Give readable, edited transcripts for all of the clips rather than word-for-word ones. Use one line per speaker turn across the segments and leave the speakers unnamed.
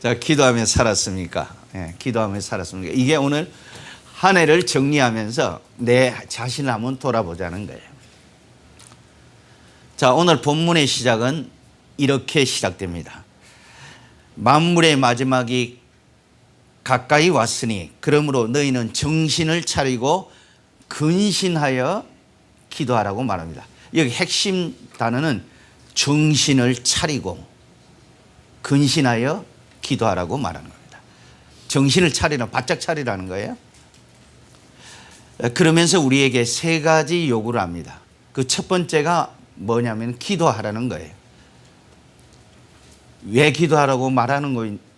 자, 기도하며 살았습니까? 예, 기도하며 살았습니까? 이게 오늘 한 해를 정리하면서 내 자신을 한번 돌아보자는 거예요. 자, 오늘 본문의 시작은 이렇게 시작됩니다. 만물의 마지막이 가까이 왔으니 그러므로 너희는 정신을 차리고 근신하여 기도하라고 말합니다. 여기 핵심 단어는 정신을 차리고 근신하여 기도하라고 말하는 겁니다. 정신을 차리라, 바짝 차리라는 거예요. 그러면서 우리에게 세 가지 요구를 합니다. 그 첫 번째가 뭐냐면 기도하라는 거예요. 왜 기도하라고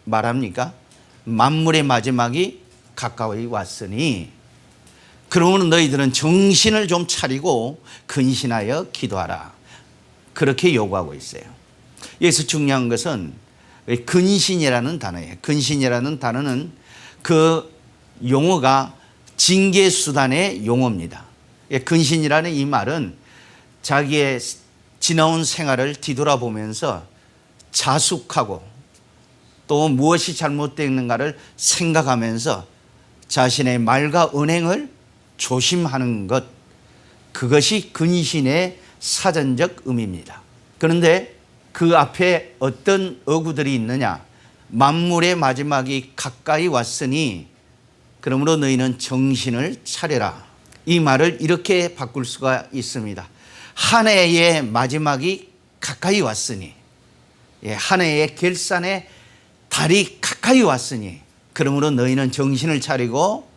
말합니까? 만물의 마지막이 가까이 왔으니 그러면 너희들은 정신을 좀 차리고 근신하여 기도하라. 그렇게 요구하고 있어요. 여기서 중요한 것은 근신이라는 단어예요. 근신이라는 단어는 그 용어가 징계수단의 용어입니다. 근신이라는 이 말은 자기의 지나온 생활을 뒤돌아보면서 자숙하고 또 무엇이 잘못되었는가를 생각하면서 자신의 말과 언행을 조심하는 것, 그것이 근신의 사전적 의미입니다. 그런데 그 앞에 어떤 어구들이 있느냐? 만물의 마지막이 가까이 왔으니 그러므로 너희는 정신을 차려라. 이 말을 이렇게 바꿀 수가 있습니다. 한 해의 마지막이 가까이 왔으니, 한 해의 결산의 달이 가까이 왔으니 그러므로 너희는 정신을 차리고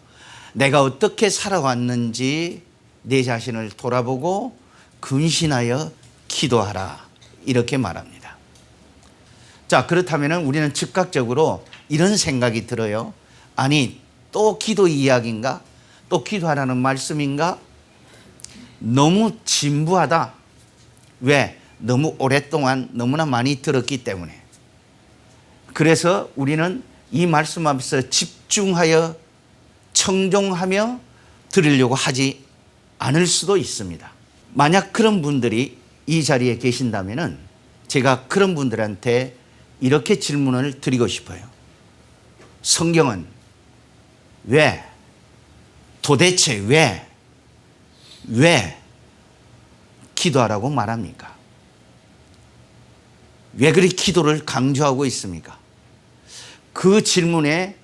내가 어떻게 살아왔는지 내 자신을 돌아보고 근신하여 기도하라. 이렇게 말합니다. 자, 그렇다면 우리는 즉각적으로 이런 생각이 들어요. 아니, 또 기도 이야기인가? 또 기도하라는 말씀인가? 너무 진부하다. 왜? 너무 오랫동안 너무나 많이 들었기 때문에. 그래서 우리는 이 말씀 앞에서 집중하여 청종하며 들으려고 하지 않을 수도 있습니다. 만약 그런 분들이 이 자리에 계신다면 제가 그런 분들한테 이렇게 질문을 드리고 싶어요. 성경은 왜, 도대체 왜 기도하라고 말합니까? 왜 그리 기도를 강조하고 있습니까? 그 질문에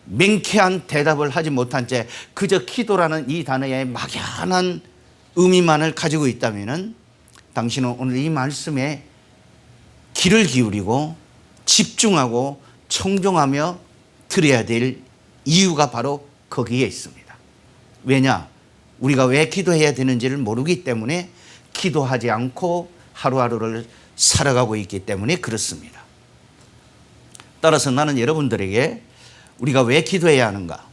명쾌한 대답을 하지 못한 채 그저 기도라는 이 단어의 막연한 의미만을 가지고 있다면 당신은 오늘 이 말씀에 귀를 기울이고 집중하고 청종하며 들어야 될 이유가 바로 거기에 있습니다. 왜냐? 우리가 왜 기도해야 되는지를 모르기 때문에 기도하지 않고 하루하루를 살아가고 있기 때문에 그렇습니다. 따라서 나는 여러분들에게 우리가 왜 기도해야 하는가?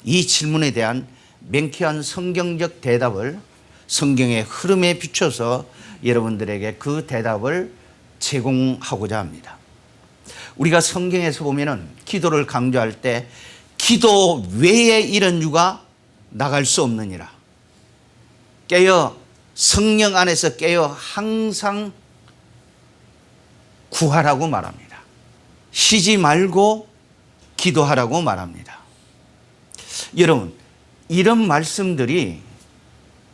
이 질문에 대한 명쾌한 성경적 대답을 성경의 흐름에 비춰서 여러분들에게 그 대답을 제공하고자 합니다. 우리가 성경에서 보면은 기도를 강조할 때 기도 외에 이런 유가 나갈 수 없느니라. 깨어 성령 안에서 깨어 항상 구하라고 말합니다. 쉬지 말고 기도하라고 말합니다. 여러분, 이런 말씀들이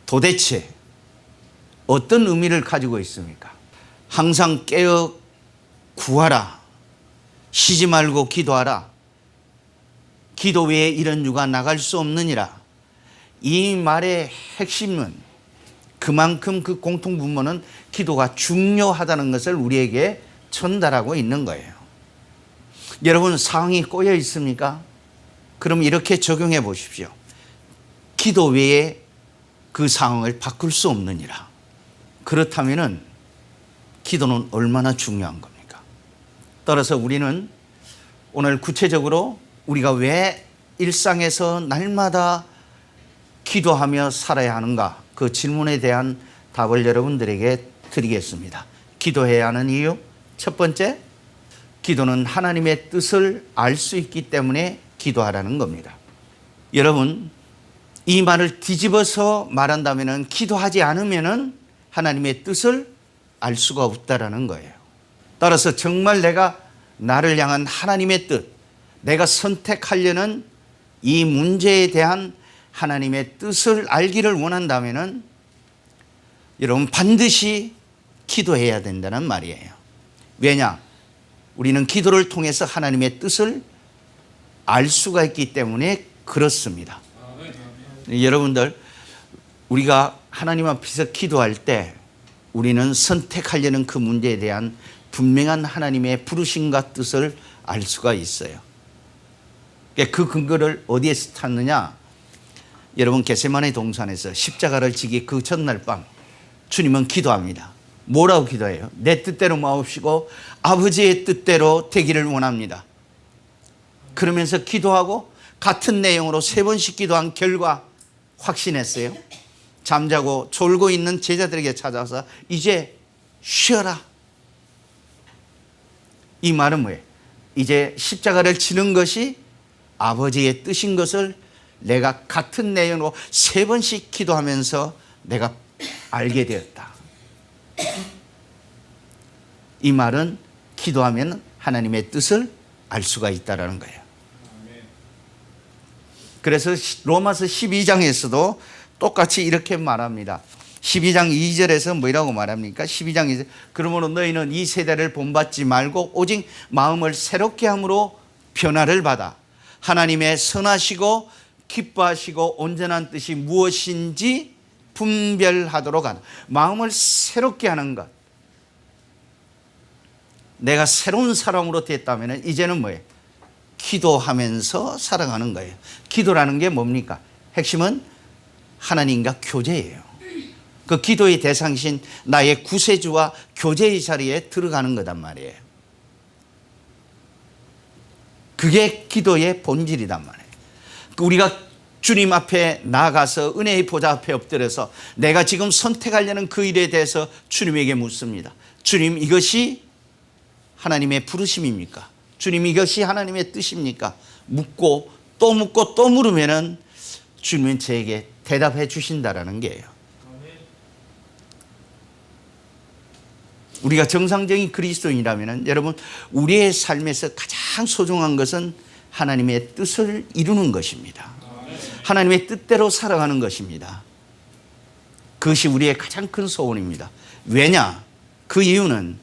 도대체 어떤 의미를 가지고 있습니까? 항상 깨어 구하라. 쉬지 말고 기도하라. 기도 외에 이런 유가 나갈 수 없느니라. 이 말의 핵심은 그만큼 그 공통분모는 기도가 중요하다는 것을 우리에게 전달하고 있는 거예요. 여러분, 상황이 꼬여 있습니까? 그럼 이렇게 적용해 보십시오. 기도 외에 그 상황을 바꿀 수 없느니라. 그렇다면 기도는 얼마나 중요한 겁니까? 따라서 우리는 오늘 구체적으로 우리가 왜 일상에서 날마다 기도하며 살아야 하는가? 그 질문에 대한 답을 여러분들에게 드리겠습니다. 기도해야 하는 이유, 첫 번째, 기도는 하나님의 뜻을 알 수 있기 때문에 기도하라는 겁니다. 여러분, 이 말을 뒤집어서 말한다면 기도하지 않으면 하나님의 뜻을 알 수가 없다라는 거예요. 따라서 정말 내가 나를 향한 하나님의 뜻, 내가 선택하려는 이 문제에 대한 하나님의 뜻을 알기를 원한다면은 여러분 반드시 기도해야 된다는 말이에요. 왜냐? 우리는 기도를 통해서 하나님의 뜻을 알 수가 있기 때문에 그렇습니다. 여러분들, 우리가 하나님 앞에서 기도할 때 우리는 선택하려는 그 문제에 대한 분명한 하나님의 부르심과 뜻을 알 수가 있어요. 그 근거를 어디에서 찾느냐? 여러분, 겟세마네 동산에서 십자가를 지기 그 전날 밤 주님은 기도합니다. 뭐라고 기도해요? 내 뜻대로 마옵시고 아버지의 뜻대로 되기를 원합니다. 그러면서 기도하고 같은 내용으로 3번씩 기도한 결과 확신했어요. 잠자고 졸고 있는 제자들에게 찾아와서 이제 쉬어라. 이 말은 뭐예요? 이제 십자가를 지는 것이 아버지의 뜻인 것을 내가 같은 내용으로 3번씩 기도하면서 내가 알게 되었다. 이 말은 기도하면 하나님의 뜻을 알 수가 있다는 거예요. 그래서 로마서 12장에서도 똑같이 이렇게 말합니다. 12장 2절에서 뭐라고 말합니까? 12장 2절. 그러므로 너희는 이 세대를 본받지 말고 오직 마음을 새롭게 함으로 변화를 받아 하나님의 선하시고 기뻐하시고 온전한 뜻이 무엇인지 분별하도록 하라. 마음을 새롭게 하는 것. 내가 새로운 사람으로 됐다면 이제는 뭐예요? 기도하면서 살아가는 거예요. 기도라는 게 뭡니까? 핵심은 하나님과 교제예요. 그 기도의 대상이신 나의 구세주와 교제의 자리에 들어가는 거단 말이에요. 그게 기도의 본질이단 말이에요. 우리가 주님 앞에 나아가서 은혜의 보좌 앞에 엎드려서 내가 지금 선택하려는 그 일에 대해서 주님에게 묻습니다. 주님, 이것이 하나님의 부르심입니까? 주님, 이것이 하나님의 뜻입니까? 묻고 또 물으면은 주님은 저에게 대답해 주신다라는 게예요. 우리가 정상적인 그리스도인이라면 여러분, 우리의 삶에서 가장 소중한 것은 하나님의 뜻을 이루는 것입니다. 하나님의 뜻대로 살아가는 것입니다. 그것이 우리의 가장 큰 소원입니다. 왜냐? 그 이유는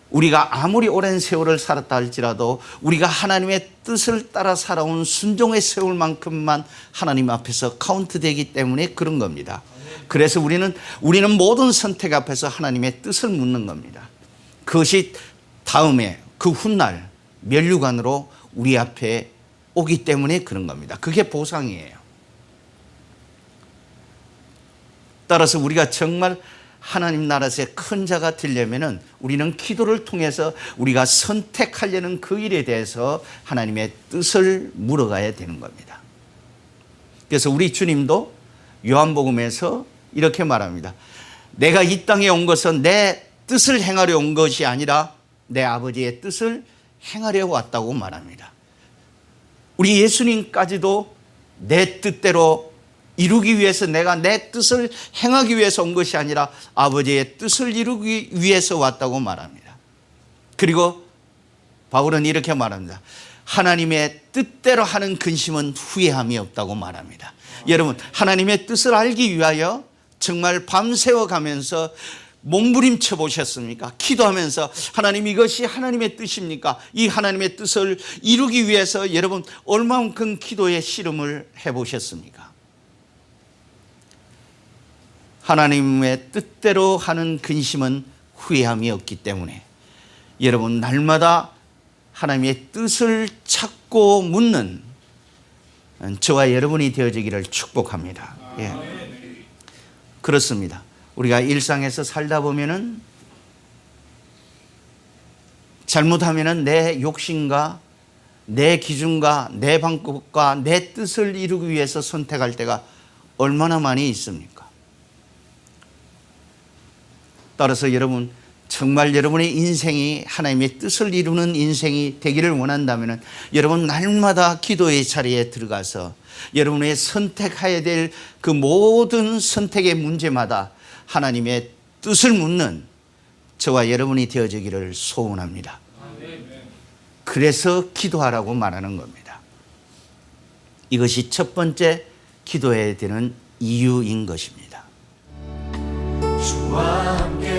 우리가 아무리 오랜 세월을 살았다 할지라도 우리가 하나님의 뜻을 따라 살아온 순종의 세월만큼만 하나님 앞에서 카운트되기 때문에 그런 겁니다. 그래서 우리는 모든 선택 앞에서 하나님의 뜻을 묻는 겁니다. 그것이 다음에 그 훗날 면류관으로 우리 앞에 오기 때문에 그런 겁니다. 그게 보상이에요. 따라서 우리가 정말 하나님 나라에서 큰 자가 되려면은 우리는 기도를 통해서 우리가 선택하려는 그 일에 대해서 하나님의 뜻을 물어가야 되는 겁니다. 그래서 우리 주님도 요한복음에서 이렇게 말합니다. 내가 이 땅에 온 것은 내 뜻을 행하려 온 것이 아니라 내 아버지의 뜻을 행하려 왔다고 말합니다. 우리 예수님까지도 내 뜻대로 이루기 위해서 내가 내 뜻을 행하기 위해서 온 것이 아니라 아버지의 뜻을 이루기 위해서 왔다고 말합니다. 그리고 바울은 이렇게 말합니다. 하나님의 뜻대로 하는 근심은 후회함이 없다고 말합니다. 여러분, 하나님의 뜻을 알기 위하여 정말 밤새워 가면서 몸부림쳐 보셨습니까? 기도하면서 하나님, 이것이 하나님의 뜻입니까? 이 하나님의 뜻을 이루기 위해서 여러분 얼마만큼 기도의 씨름을 해보셨습니까? 하나님의 뜻대로 하는 근심은 후회함이 없기 때문에 여러분 날마다 하나님의 뜻을 찾고 묻는 저와 여러분이 되어지기를 축복합니다. 예. 그렇습니다. 우리가 일상에서 살다 보면은 잘못하면은 내 욕심과 내 기준과 내 방법과 내 뜻을 이루기 위해서 선택할 때가 얼마나 많이 있습니까? 따라서 여러분, 정말 여러분의 인생이 하나님의 뜻을 이루는 인생이 되기를 원한다면 여러분 날마다 기도의 자리에 들어가서 여러분의 선택해야 될 그 모든 선택의 문제마다 하나님의 뜻을 묻는 저와 여러분이 되어지기를 소원합니다. 그래서 기도하라고 말하는 겁니다. 이것이 첫 번째 기도해야 되는 이유인 것입니다.
주와 함께